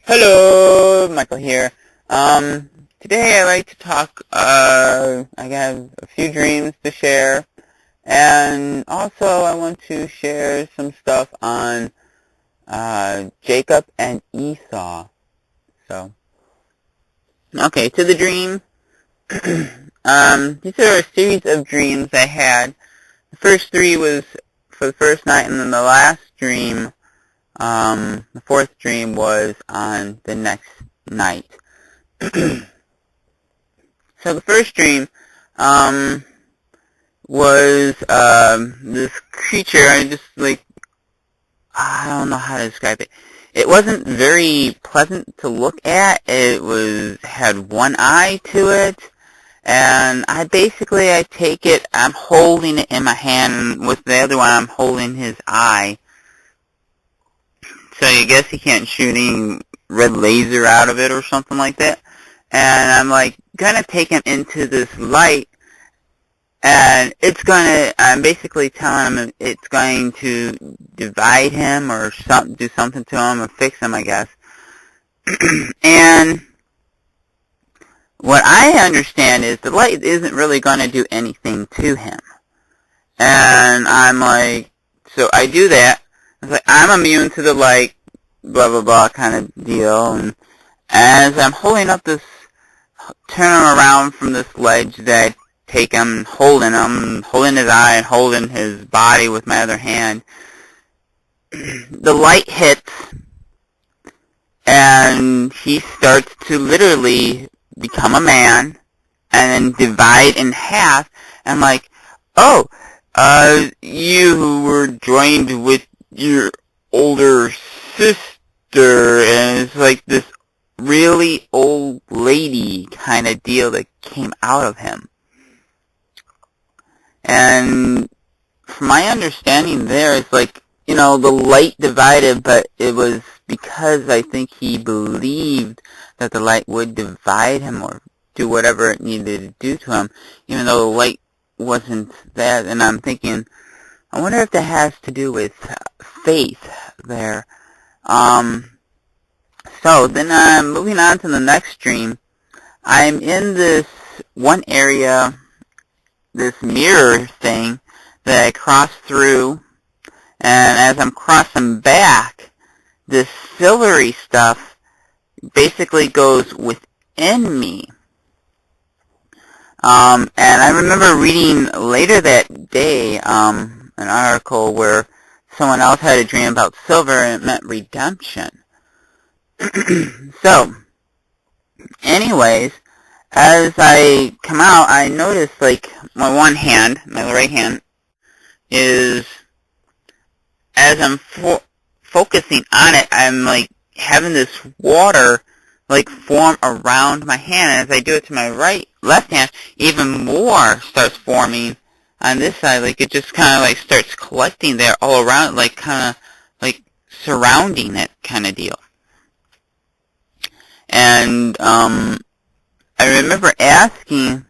Hello, Michael here. Today I like to talk, I have a few dreams to share, and also I want to share some stuff on, Jacob and Esau. So, okay, to the dream. These are a series of dreams I had. The first three was for the first night, and then the last dream, the fourth dream was on the next night. So the first dream, was, this creature, I don't know how to describe it. It wasn't very pleasant to look at. It had one eye to it, and I take it, I'm holding it in my hand, and with the other one I'm holding his eye. So I guess he can't shoot any red laser out of it or something like that. And I'm gonna take him into this light, and I'm basically telling him it's going to divide him or do something to him or fix him, I guess. And what I understand is the light isn't really going to do anything to him. And so I do that. It's I'm immune to the light, blah, blah, blah kind of deal. And as I'm turning him around from this ledge that I take him, holding his eye and holding his body with my other hand, the light hits, and he starts to literally become a man and then divide in half. And oh, you were joined with your older sister, and it's this really old lady kind of deal that came out of him. And from my understanding there, it's the light divided, but it was because I think he believed that the light would divide him or do whatever it needed to do to him, even though the light wasn't that. And I'm thinking, I wonder if that has to do with faith there. So then moving on to the next dream, I'm in this one area, this mirror thing that I cross through, and as I'm crossing back, this silvery stuff basically goes within me. And I remember reading later that day an article where someone else had a dream about silver, and it meant redemption. So, anyways, as I come out, I notice my one hand, my right hand, is, as I'm focusing on it, I'm having this water form around my hand, and as I do it to my left hand, even more starts forming on this side. It just kind of starts collecting there all around, kind of surrounding it kind of deal. And I remember asking,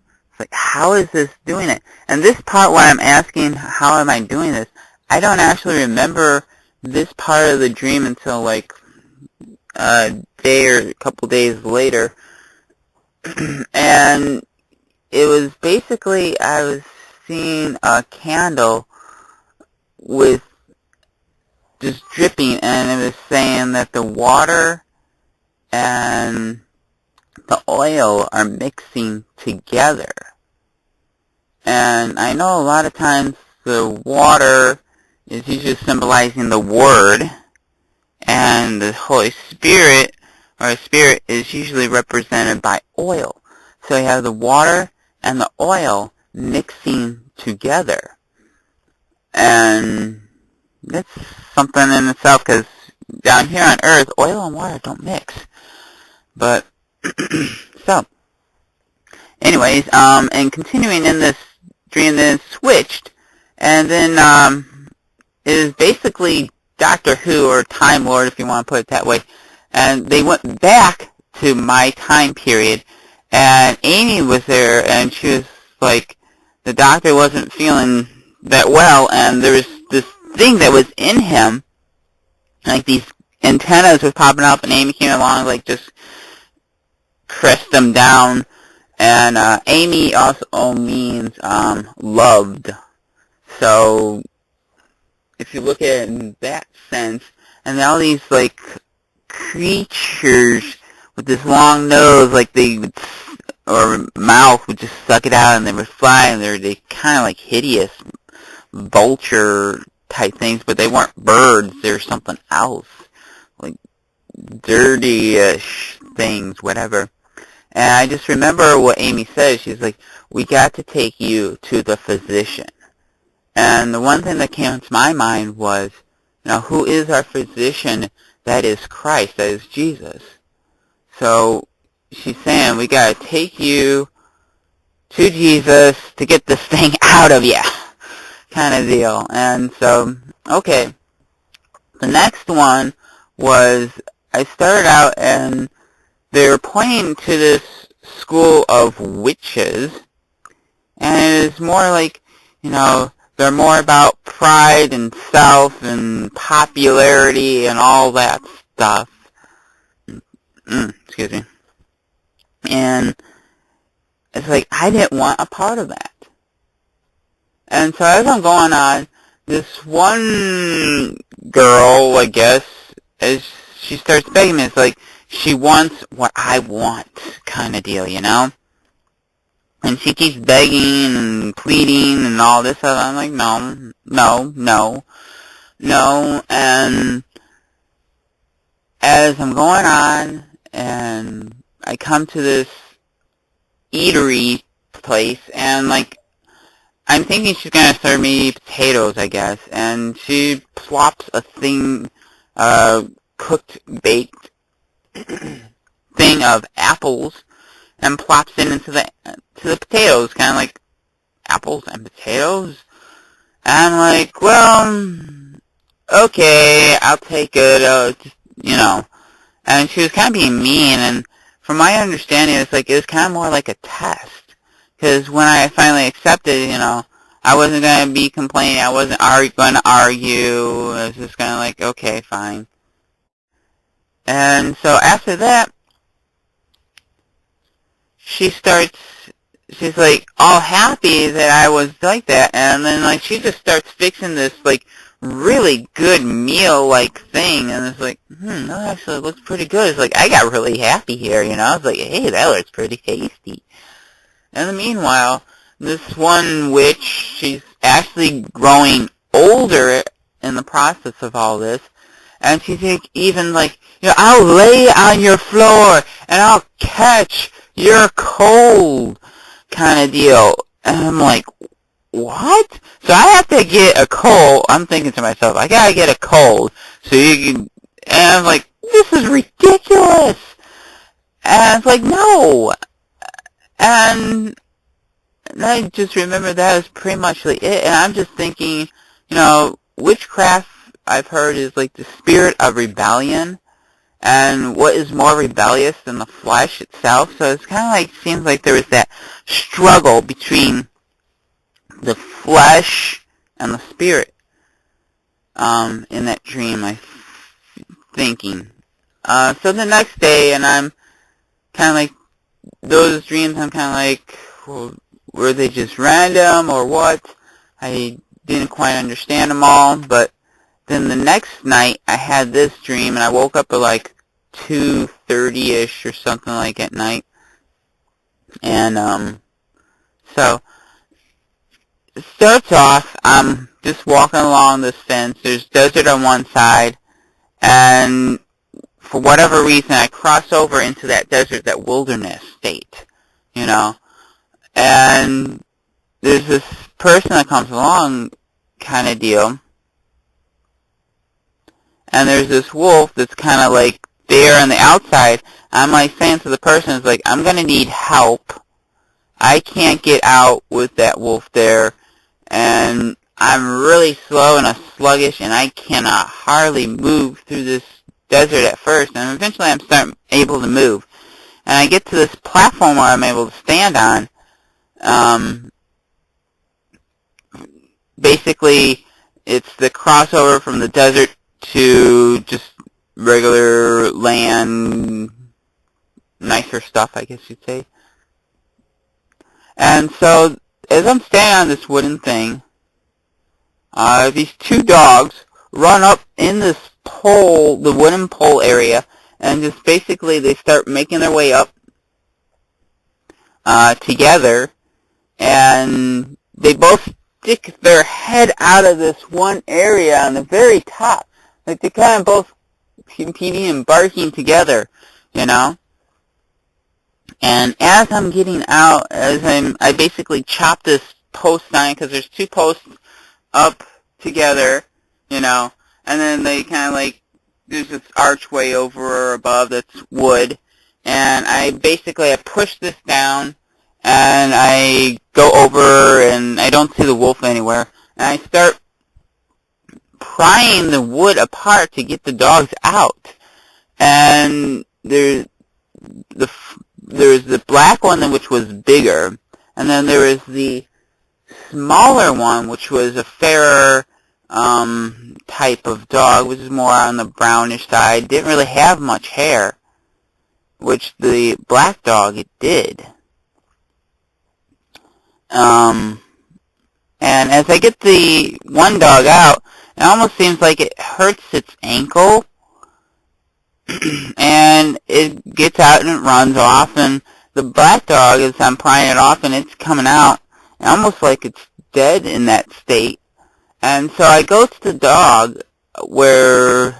how is this doing it? And this part when I'm asking, how am I doing this, I don't actually remember this part of the dream until a day or a couple days later. And it was basically, I was seeing a candle with just dripping, and it was saying that the water and the oil are mixing together. And I know a lot of times the water is usually symbolizing the Word, and the Holy Spirit, or Spirit, is usually represented by oil. So you have the water and the oil mixing together. And that's something in itself, because down here on Earth, oil and water don't mix. But, so, anyways, and continuing in this dream, then it switched, and then, it is basically Doctor Who, or Time Lord, if you want to put it that way, and they went back to my time period, and Amy was there, and she was the doctor wasn't feeling that well, and there was this thing that was in him, these antennas were popping up, and Amy came along, like, just pressed them down. And Amy also means loved. So if you look at it in that sense, and all these, like, creatures with this long nose, like they would, or mouth would just suck it out, and they would fly, and they kind of like hideous vulture type things, but they weren't birds. They were something else, like dirty-ish things, whatever. And I just remember what Amy said. She's like, we got to take you to the physician. And the one thing that came to my mind was, who is our physician? That is Christ. That is Jesus. So she's saying, we got to take you to Jesus to get this thing out of you, kind of deal. And so, okay. The next one was, I started out and they were pointing to this school of witches, and it's more like, they're more about pride and self and popularity and all that stuff. Excuse me. And it's like, I didn't want a part of that. And so as I'm going on, this one girl, I guess, as she starts begging me, it's like, she wants what I want, kind of deal, And she keeps begging and pleading and all this stuff. I'm like, no. And as I'm going on, and I come to this eatery place, and, like, I'm thinking she's going to serve me potatoes, I guess. And she plops a thing, cooked, baked thing of apples and plops it into the potatoes, kind of like apples and potatoes. And I'm like, well, okay, I'll take it, And she was kind of being mean, and from my understanding, it's like, it was kind of more like a test. Because when I finally accepted, I wasn't going to be complaining, I wasn't going to argue, I was just kind of like, okay, fine. And so after that, she's like all happy that I was like that, and then like she just starts fixing this like really good meal like thing, and it's like, that actually looks pretty good. It's like, I got really happy here, I was like, hey, that looks pretty tasty. And in the meanwhile, this one witch, she's actually growing older in the process of all this, and she's like, even like, I'll lay on your floor and I'll catch your cold, kind of deal. And I'm like, what? So I have to get a cold. I'm thinking to myself, I gotta get a cold so you can, and I'm like, this is ridiculous. And it's like, no. And I just remember that was pretty much like it. And I'm just thinking, witchcraft, I've heard, is like the spirit of rebellion. And what is more rebellious than the flesh itself? So it's kind of like, seems like there was that struggle between the flesh and the spirit in that dream, I'm thinking. So the next day, and I'm kind of like, those dreams, I'm kind of like, well, were they just random or what? I didn't quite understand them all, but then the next night, I had this dream, and I woke up at like 2:30-ish or something like at night. And, so, it starts off, I'm just walking along this fence. There's desert on one side, and for whatever reason, I cross over into that desert, that wilderness state, And there's this person that comes along, kind of deal. And there's this wolf that's kind of like there on the outside. I'm like saying to the person, it's like, I'm going to need help. I can't get out with that wolf there. And I'm really slow and sluggish, and I cannot hardly move through this desert at first. And eventually I'm starting able to move. And I get to this platform where I'm able to stand on. Basically, it's the crossover from the desert to just regular land, nicer stuff, I guess you'd say. And so, as I'm standing on this wooden thing, these two dogs run up in this pole, the wooden pole area, and just basically they start making their way up together, and they both stick their head out of this one area on the very top. Like they're kind of both competing and barking together, you know? And as I'm getting out, I basically chop this post sign, because there's two posts up together, you know, and then they kind of like, there's this archway over or above that's wood, and I push this down, and I go over, and I don't see the wolf anywhere, and I start prying the wood apart to get the dogs out, and there's the black one, which was bigger, and then there was the smaller one, which was a fairer type of dog, which is more on the brownish side. Didn't really have much hair, which the black dog, it did. And as I get the one dog out, it almost seems like it hurts its ankle, and it gets out and it runs off, and the black dog, as I'm prying it off and it's coming out, almost like it's dead in that state. And so I go to the dog where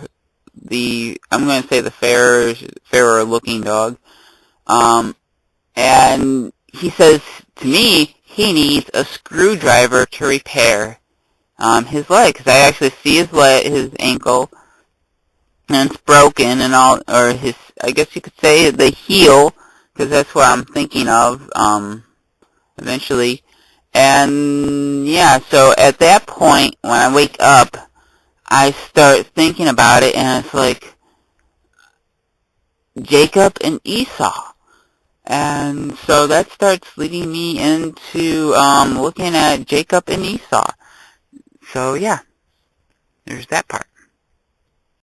I'm going to say the fairer looking dog, and he says to me he needs a screwdriver to repair his leg, because I actually see his ankle, and it's broken, and all, or I guess you could say the heel, because that's what I'm thinking of eventually. And yeah, so at that point, when I wake up, I start thinking about it, and it's like Jacob and Esau. And so that starts leading me into looking at Jacob and Esau. So yeah, there's that part.